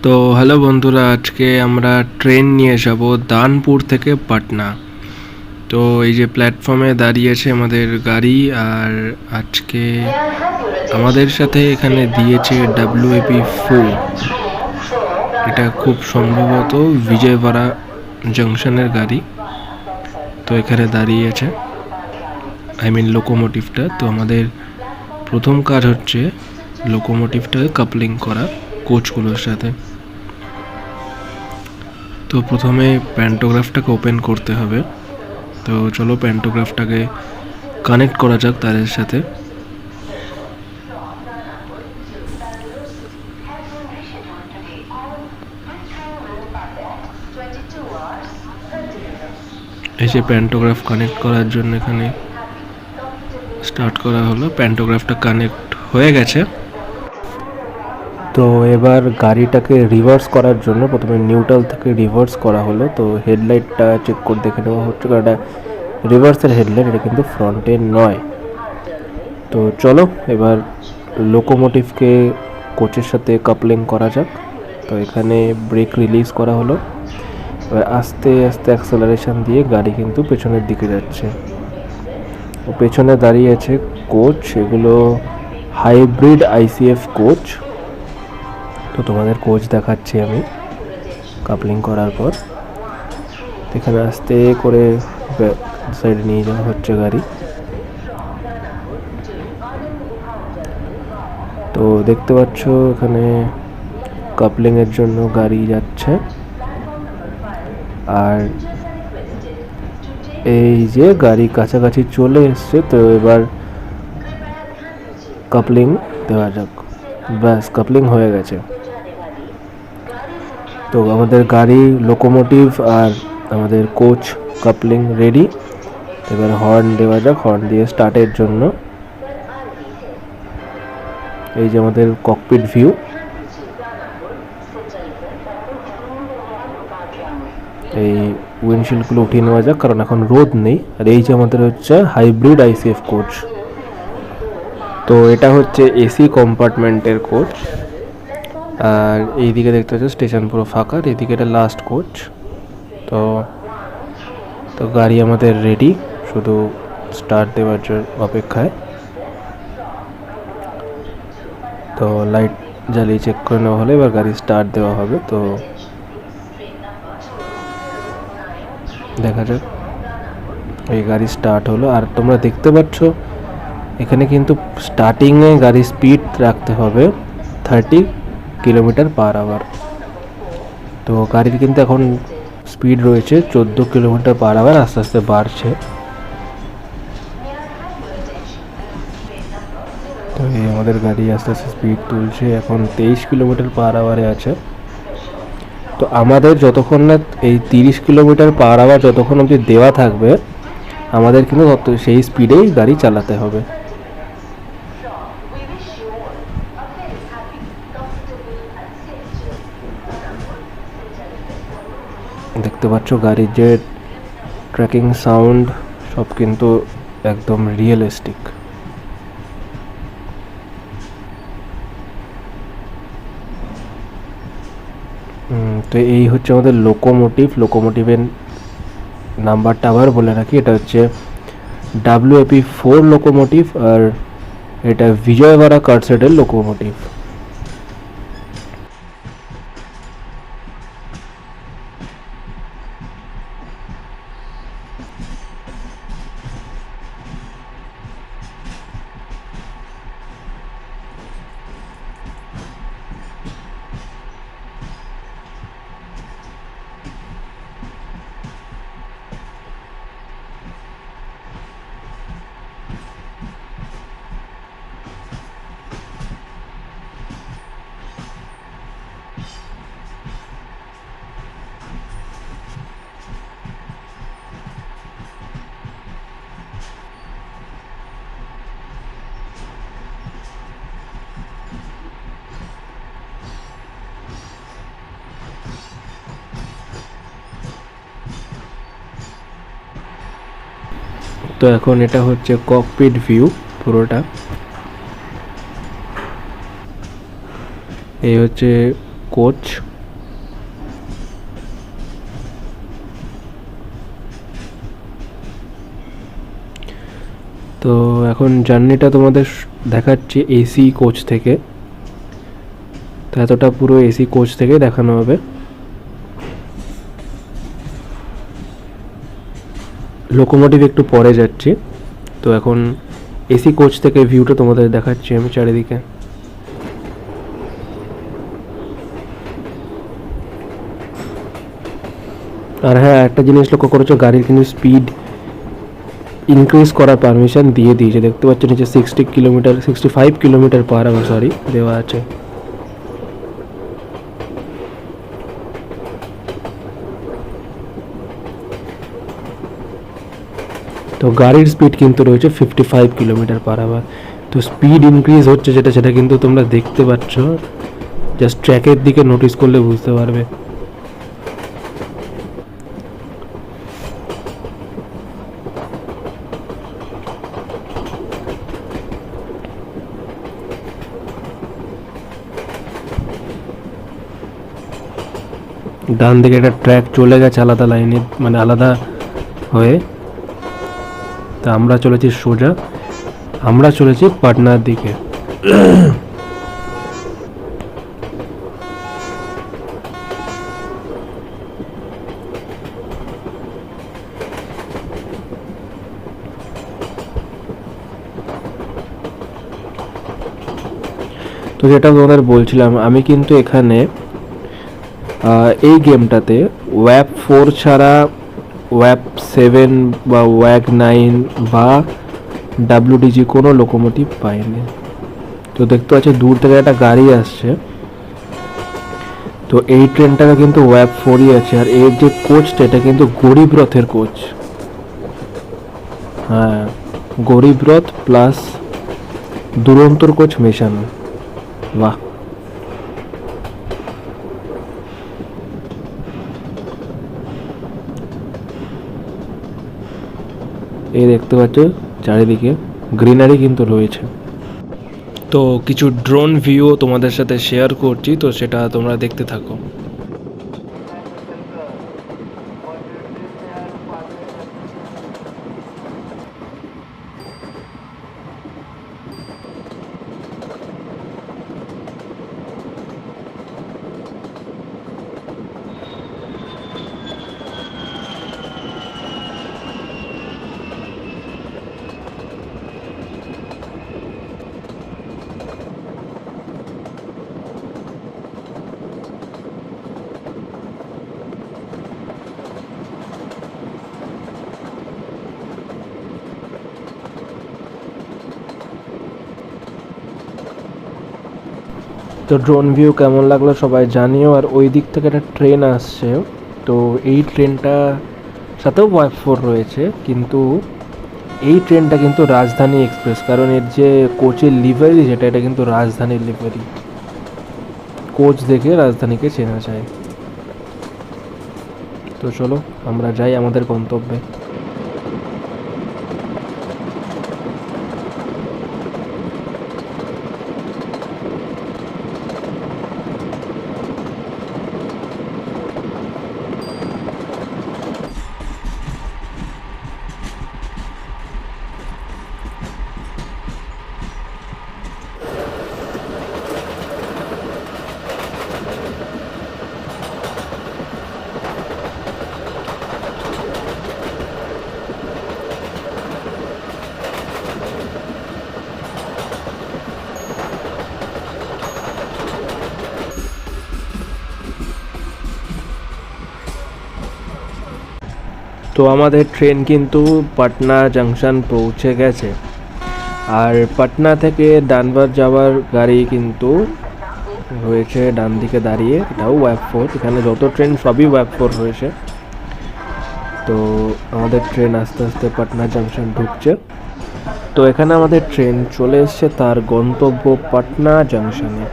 তো হ্যালো বন্ধুরা, আজকে আমরা ট্রেন নিয়ে যাব দানপুর থেকে পাটনা। তো এই যে প্ল্যাটফর্মে দাঁড়িয়েছে আমাদের গাড়ি, আর আজকে আমাদের সাথে এখানে দিয়েছে WAP4। এটা খুব সম্ভবত বিজয়ওয়াড়া জাংশনের গাড়ি। তো এখানে দাঁড়িয়েছে, লোকোমোটিভটা। তো আমাদের প্রথম কাজ হচ্ছে লোকোমোটিভটাকে কাপলিং করা কোচগুলোর সাথে। তো প্রথমে প্যান্টোগ্রাফটাকে ওপেন করতে হবে। তো চলো প্যান্টোগ্রাফটাকে কানেক্ট করা যাক তারের সাথে। এই যে প্যান্টোগ্রাফ কানেক্ট করার জন্য এখানে স্টার্ট করা হলো। প্যান্টোগ্রাফটা কানেক্ট হয়ে গেছে। তো এবার গাড়িটাকে রিভার্স করার জন্য প্রথমে নিউট্রাল থেকে রিভার্স করা হলো। তো হেডলাইটটা চেক করে দেখে নেওয়া হচ্ছে, কারণ এটা রিভার্সের হেডলাইট, এটা কিন্তু ফ্রন্টের নয়। তো চলো এবার লোকোমোটিভকে কোচের সাথে কাপলিং করা যাক। তো এখানে ব্রেক রিলিজ করা হলো। এবার আস্তে আস্তে অ্যাক্সেলারেশন দিয়ে গাড়ি কিন্তু পেছনের দিকে যাচ্ছে। পেছনে দাঁড়িয়ে আছে কোচ, এগুলো হাইব্রিড ICF কোচ। তো তোমাদের কোচ দেখাচ্ছি আমি কাপলিং করার পর। এখানে আস্তে করে সাইডে নিয়ে যাওয়া হচ্ছে গাড়ি। তো দেখতে পাচ্ছ এখানে কাপলিংয়ের জন্য গাড়ি যাচ্ছে। আর এই যে গাড়ি কাছাকাছি চলে এসছে, তো এবার কাপলিং দেওয়া যাক। ব্যাস, কাপলিং হয়ে গেছে। তো আমাদের গাড়ি, লোকোমোটিভ আর আমাদের কোচ কাপলিং রেডি। এবার হর্ন দেওয়া যাক, হর্ন দিয়ে স্টার্টের জন্য। এই যে আমাদের ককপিট ভিউ। এই উইন্ডশিল্ডগুলো উঠিয়ে নেওয়া যাক, কারণ এখন রোদ নেই। আর এই যে আমাদের হচ্ছে হাইব্রিড ICF কোচ। তো এটা হচ্ছে AC কম্পার্টমেন্টের কোচ। আর এইদিকে দেখতে পাচ্ছ স্টেশন পুরো ফাঁকা। এইদিকে এটা লাস্ট কোচ। তো তো গাড়ি আমাদের রেডি, শুধু স্টার্ট দেওয়ার জন্য অপেক্ষায়। তো লাইট জ্বালিয়ে চেক করে নেওয়া হলে এবার গাড়ি স্টার্ট দেওয়া হবে। তো দেখা যাক, এই গাড়ি স্টার্ট হলো। আর তোমরা দেখতে পাচ্ছ এখানে কিন্তু স্টার্টিংয়ে গাড়ি স্পিড রাখতে হবে 30 km/h। তো গাড়ির কিন্তু এখন স্পিড রয়েছে 14 km/h, আস্তে আস্তে বাড়ছে। তো এই আমাদের গাড়ি আস্তে আস্তে স্পিড তুলছে, এখন 23 km/h আছে। তো আমাদের যতক্ষণ না এই 30 km/h যতক্ষণ অবধি দেওয়া থাকবে, আমাদের কিন্তু সেই স্পিডেই গাড়ি চালাতে হবে। দেখতে পাচ্ছ গাড়ির যে ট্র্যাকিং সাউন্ড সব কিন্তু একদম রিয়েলিস্টিক। তো এই হচ্ছে আমাদের লোকোমোটিভের নাম্বারটা আবার বলে রাখি, এটা হচ্ছে WAP4 লোকোমোটিভ, আর এটা বিজয়ওয়াড়া কারসেডের লোকোমোটিভ। তো এখন এটা হচ্ছে ককপিট ভিউ পুরোটা। এই হচ্ছে কোচ। তো এখন জার্নিটা তোমাদের দেখাচ্ছি এসি কোচ থেকে। তো এতটা পুরো এসি কোচ থেকে দেখানো হবে। লোকোমোটিভ একটু পরে যাচ্ছি। তো এখন এসি কোচ থেকে ভিউটা তোমাদের দেখাচ্ছি আমি চারিদিকে। আর হ্যাঁ, একটা জিনিস লক্ষ্য করেছো, গাড়ির কিন্তু স্পিড ইনক্রিজ করার পারমিশন দিয়ে দিয়েছে। দেখতে পাচ্ছ নিচে 65 কিলোমিটার পার আওয়ার দেওয়া আছে। তো গাড়ির স্পিড কিন্তু রয়েছে 55 কিলোমিটার পার আওয়ার। তো স্পিড ইনক্রিজ হচ্ছে সেটা কিন্তু তোমরা দেখতে পাচ্ছ, জাস্ট ট্র্যাকের দিকে নোটিস করলে বুঝতে পারবে। ডান দিকে একটা ট্র্যাক চলে গেছে আলাদা লাইনে, মানে আলাদা হয়ে। তা আমরা চলেছি সোজা, আমরা চলেছি পাটনার দিকে। তো যেটা তোমাদের বলছিলাম, আমি কিন্তু এখানে এই গেমটাতে ওয়াপ 4 ছাড়া ওয়াপ 7 বা ওয়াগ 9 বা ডাব্লিউডিজি কোনো লোকোমোটিভ পাইনি। তো দেখতে পাচ্ছি দূর থেকে একটা গাড়ি আসছে। তো এই ট্রেনটাকে কিন্তু ওয়াপ 4ই আছে। আর এর যে কোচটা, এটা কিন্তু গরিব রথের কোচ। হ্যাঁ, গরিব রথ প্লাস দুরন্তর কোচ মেশানো। বাহ, এই দেখতে পাচ্ছ চারিদিকে গ্রিনারি কিন্তু রয়েছে। তো কিছু ড্রোন ভিউ তোমাদের সাথে শেয়ার করছি, তো সেটা তোমরা দেখতে থাকো। তো ড্রোন ভিউ কেমন লাগলো সবাই জানিও। আর ওই দিক থেকে একটা ট্রেন আসছে। তো এই ট্রেনটা সাথেও ওয়াইফ 4 রয়েছে, কিন্তু এই ট্রেনটা কিন্তু রাজধানী এক্সপ্রেস, কারণ এর যে কোচের লিভারি যেটা, এটা কিন্তু রাজধানীর লিভারি। কোচ দেখে রাজধানীকে চেনা যায়। তো চলো আমরা যাই আমাদের গন্তব্যে। তো আমাদের ট্রেন কিন্তু পাটনা জাংশন পৌঁছে গেছে। আর পাটনা থেকে ডানবার যাওয়ার গাড়ি কিন্তু রয়েছে ডান দিকে দাঁড়িয়ে, এটাও ওয়াপ 4। এখানে যত ট্রেন সবই ওয়াপ 4 রয়েছে। তো আমাদের ট্রেন আস্তে আস্তে পাটনা জাংশন ঢুকছে। তো এখানে আমাদের ট্রেন চলে এসছে তার গন্তব্য পাটনা জাংশনে।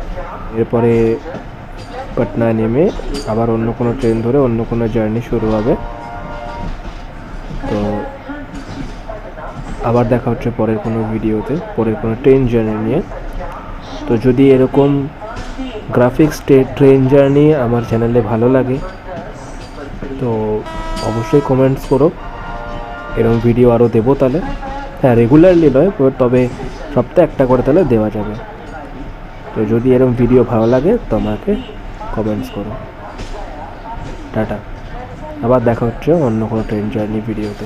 এরপরে পাটনা নেমে আবার অন্য কোনো ট্রেন ধরে অন্য কোনো জার্নি শুরু হবে। তো আবার দেখা হচ্ছে পরের কোনো ভিডিওতে, পরের কোনো ট্রেন জার্নি নিয়ে। তো যদি এরকম গ্রাফিক্স ট্রেন জার্নি আমার চ্যানেলে ভালো লাগে, তো অবশ্যই কমেন্টস করো, এরকম ভিডিও আরও দেবো তাহলে। হ্যাঁ, রেগুলারলি নয়, তবে সপ্তাহে একটা করে তাহলে দেওয়া যাবে। তো যদি এরকম ভিডিও ভালো লাগে তো আমাকে কমেন্টস করো। টাটা, আবার দেখা হচ্ছে অন্য কোনো ট্রেন জার্নি ভিডিওতে।